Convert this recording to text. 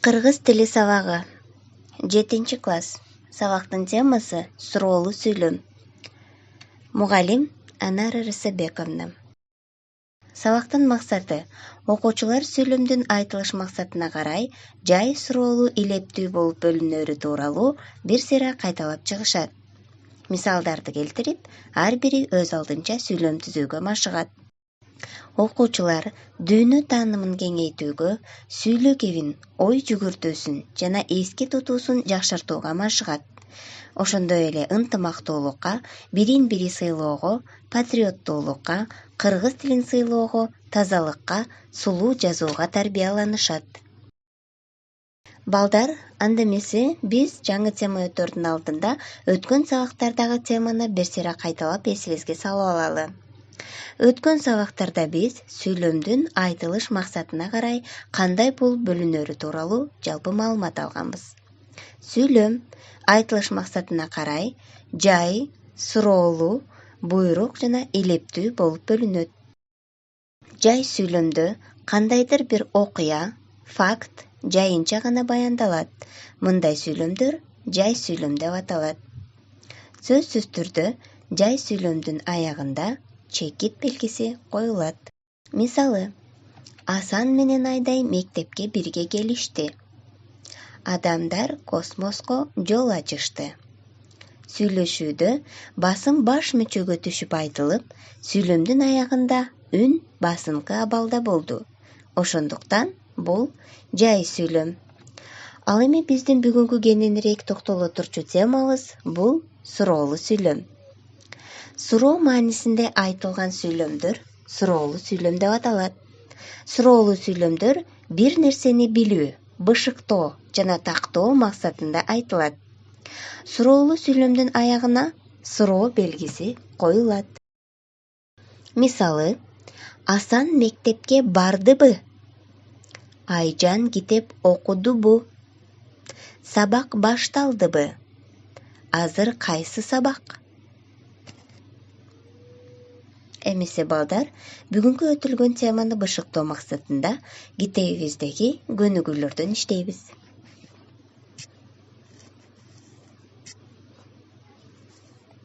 Кыргыз тили сабагы. 7-класс. Сабактын темасы суроолуу сүйлөм. Мугалим Анара Рысабековна. Сабактын максаты окуучулар сүйлөмдүн айтылыш максатына карай жай суроолуу илептүү болуп бөлүнөрү тууралуу бир сыйра кайталап чыгышат. Мисалдарды келтирип, ар бири өз алдынча сүйлөм түзүүгө машыгат. Окуучулар дүйнө таанымын кеңейтүүгө, сүйлөө кебин, ой жүгүртүүсүн жана эски тутуусун жакшыртууга машыгат. Ошондой эле ынтымактуулукка, бирин-бири сыйлоого, патриоттуулукка, кыргыз тилин сыйлоого, тазалыкка, сулуу жазууга тарбияланышат. Балдар, анда эмесе биз жаңы тема өтөрдүн алдында өткөн сабактардагы теманы бир сыйра кайталап эсибизге салып алалы. Өткөн сабактарда биз сүйлөмдүн айтылыш максатына карай кандай болуп бөлүнөрү тууралуу жалпы маалымат алганбыз. Сүйлөм айтылыш максатына карай жай, суроолуу, буйрук жана илептүү болуп бөлүнөт. Жай сүйлөмдө кандайдыр бир окуя, факт жайынча гана баяндалат. Мындай сүйлөмдөр жай сүйлөм деп аталат. Сөзсүз түрдө жай сүйлөмдүн аягында чекит белгиси коюлат. Мисалы, Асан менен Айдай мектепке бирге келишти. Адамдар космоско жол ачышты. Сүйлөшүүдө басым баш мүчөгө түшүп айтылып, сүйлөмдүн аягында үн басымкы абалда болду. Ошондуктан бул жай сүйлөм. Ал эми биздин бүгүнкү кененирээк токтоло турчу темабыз бул суроолуу сүйлөм. Суроо маанисинде айтылган сүйлөмдөр суроолуу сүйлөм деп аталат. Суроолуу сүйлөмдөр бир нерсени билүү, бышыктоо жана тактоо максатында айтылат. Суроолуу сүйлөмдүн аягына суроо белгиси коюлат. Мисалы, Асан мектепке бардыбы? Айжан китеп окудубу? Сабак башталдыбы? Азыр кайсы сабак? Эмесе балдар, бүгүнкү өтүлгөн теманы бышыктоо максатында китебибиздеги көнүгүүлөрдөн иштейбиз.